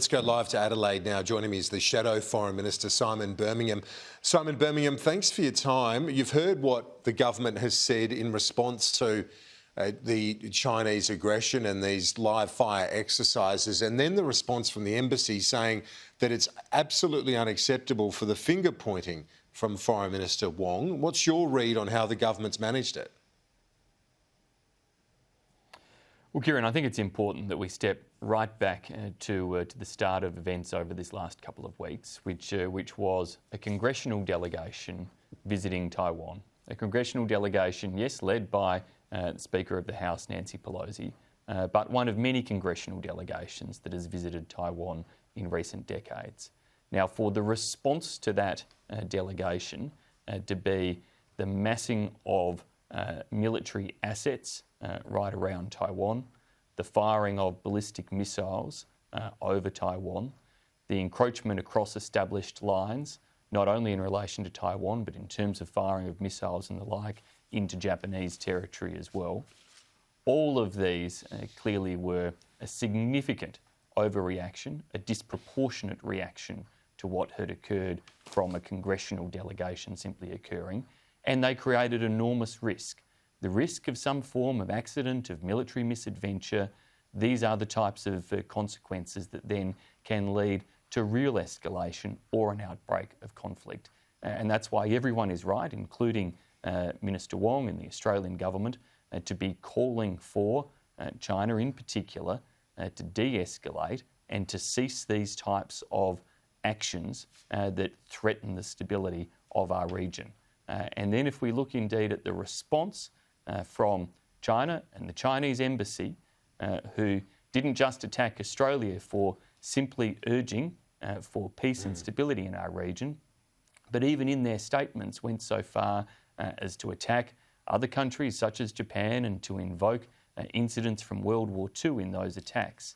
Let's go live to Adelaide now. Joining me is the Shadow Foreign Minister, Simon Birmingham. Simon Birmingham, thanks for your time. You've heard what the government has said in response to the Chinese aggression and these live fire exercises, and then the response from the embassy saying that it's absolutely unacceptable for the finger pointing from Foreign Minister Wong. What's your read on how the government's managed it? Well, Kieran, I think it's important that we step right back to the start of events over this last couple of weeks, which was a congressional delegation visiting Taiwan. A congressional delegation, yes, led by the Speaker of the House, Nancy Pelosi, but one of many congressional delegations that has visited Taiwan in recent decades. Now, for the response to that delegation to be the massing of military assets right around Taiwan, the firing of ballistic missiles over Taiwan, the encroachment across established lines, not only in relation to Taiwan, but in terms of firing of missiles and the like into Japanese territory as well. All of these clearly were a significant overreaction, a disproportionate reaction to what had occurred from a congressional delegation simply occurring, and they created enormous risk. The risk of some form of accident, of military misadventure. These are the types of consequences that then can lead to real escalation or an outbreak of conflict. And that's why everyone is right, including Minister Wong and the Australian government, to be calling for China in particular to de-escalate and to cease these types of actions that threaten the stability of our region. And then if we look indeed at the response from China and the Chinese embassy, who didn't just attack Australia for simply urging for peace and stability in our region, but even in their statements went so far as to attack other countries such as Japan and to invoke incidents from World War II in those attacks.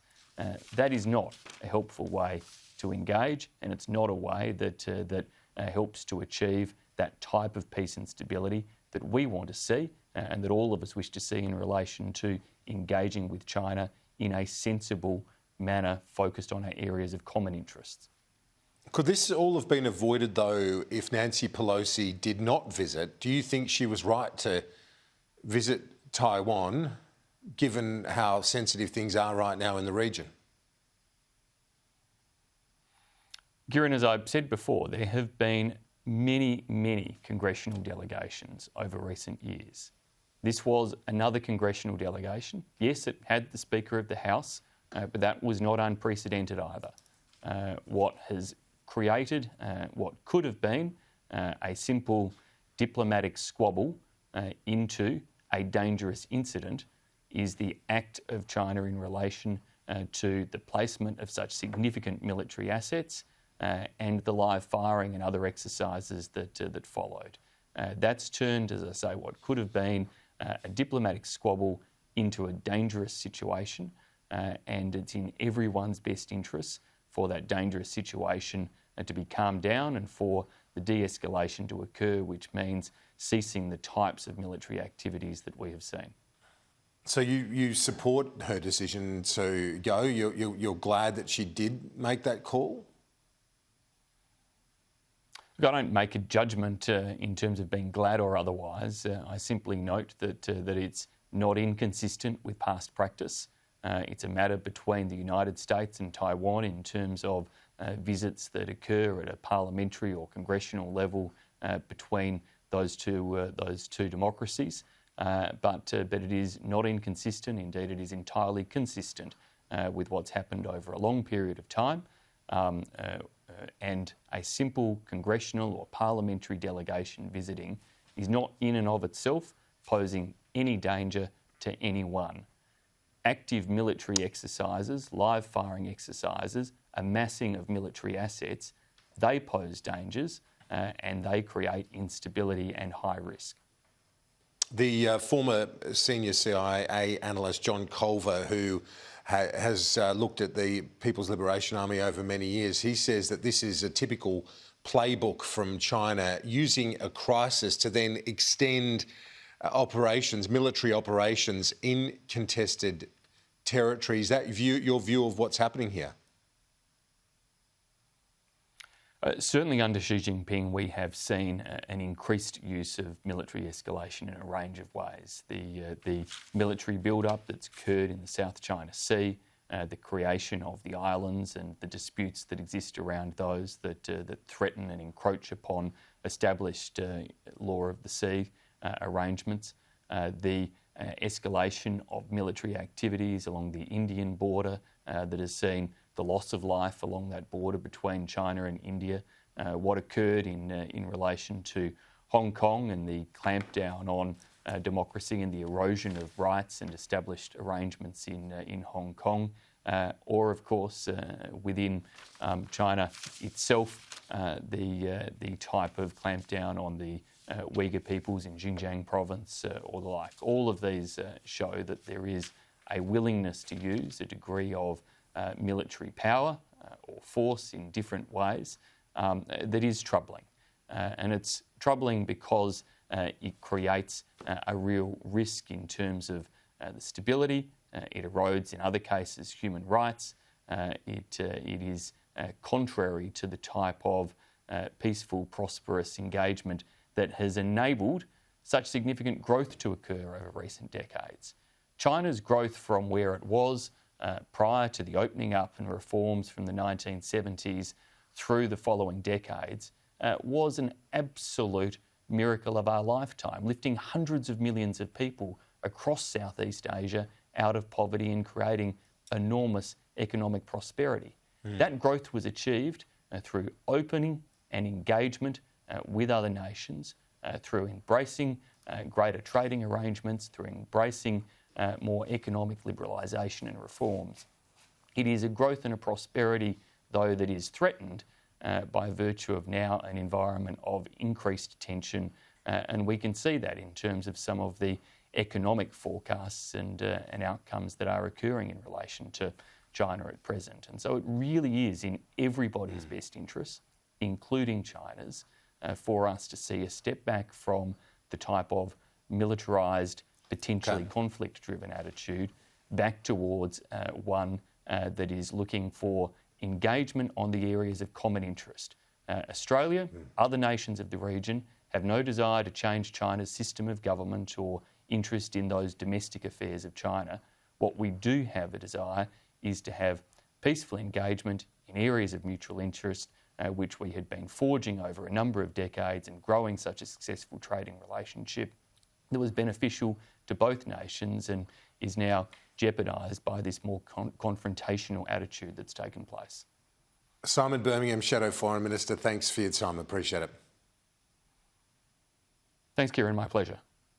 That is not a helpful way to engage, and it's not a way that helps to achieve that type of peace and stability that we want to see and that all of us wish to see in relation to engaging with China in a sensible manner focused on our areas of common interests. Could this all have been avoided, though, if Nancy Pelosi did not visit? Do you think she was right to visit Taiwan, given how sensitive things are right now in the region? Kieran, as I've said before, there have been many congressional delegations over recent years. This was another congressional delegation. Yes, it had the Speaker of the House, but that was not unprecedented either. What has created what could have been a simple diplomatic squabble into a dangerous incident is the act of China in relation to the placement of such significant military assets and the live firing and other exercises that followed. That's turned, as I say, what could have been a diplomatic squabble into a dangerous situation, and it's in everyone's best interests for that dangerous situation to be calmed down and for the de-escalation to occur, which means ceasing the types of military activities that we have seen. So you support her decision to go? You're glad that she did make that call? Look, I don't make a judgment in terms of being glad or otherwise. I simply note that it's not inconsistent with past practice. It's a matter between the United States and Taiwan in terms of visits that occur at a parliamentary or congressional level between those two democracies. But it is not inconsistent. Indeed, it is entirely consistent with what's happened over a long period of time. And a simple congressional or parliamentary delegation visiting is not in and of itself posing any danger to anyone. Active military exercises, live firing exercises, amassing of military assets, they pose dangers and they create instability and high risk. The former senior CIA analyst, John Culver, who has looked at the People's Liberation Army over many years, he says that this is a typical playbook from China, using a crisis to then extend operations, military operations in contested territories. That your view of what's happening here? Certainly under Xi Jinping, we have seen an increased use of military escalation in a range of ways. The military build-up that's occurred in the South China Sea, the creation of the islands and the disputes that exist around those that threaten and encroach upon established law of the sea arrangements, the escalation of military activities along the Indian border that has seen the loss of life along that border between China and India, what occurred in relation to Hong Kong and the clampdown on democracy and the erosion of rights and established arrangements in Hong Kong, or of course within China itself, the type of clampdown on the Uyghur peoples in Xinjiang province or the like. All of these show that there is a willingness to use a degree of military power or force in different ways that is troubling. And it's troubling because it creates a real risk in terms of the stability. It erodes, in other cases, human rights. It is contrary to the type of peaceful, prosperous engagement that has enabled such significant growth to occur over recent decades. China's growth from where it was prior to the opening up and reforms from the 1970s through the following decades was an absolute miracle of our lifetime, lifting hundreds of millions of people across Southeast Asia out of poverty and creating enormous economic prosperity. That growth was achieved through opening and engagement with other nations, through embracing greater trading arrangements, through embracing more economic liberalisation and reforms. It is a growth and a prosperity, though, that is threatened by virtue of now an environment of increased tension, and we can see that in terms of some of the economic forecasts and outcomes that are occurring in relation to China at present. And so it really is in everybody's best interest, including China's, for us to see a step back from the type of militarised, potentially conflict-driven attitude back towards one that is looking for engagement on the areas of common interest. Australia, other nations of the region have no desire to change China's system of government or interest in those domestic affairs of China. What we do have a desire is to have peaceful engagement in areas of mutual interest, which we had been forging over a number of decades and growing such a successful trading relationship that was beneficial to both nations and is now jeopardised by this more confrontational attitude that's taken place. Simon Birmingham, Shadow Foreign Minister, thanks for your time. Appreciate it. Thanks, Kieran. My pleasure.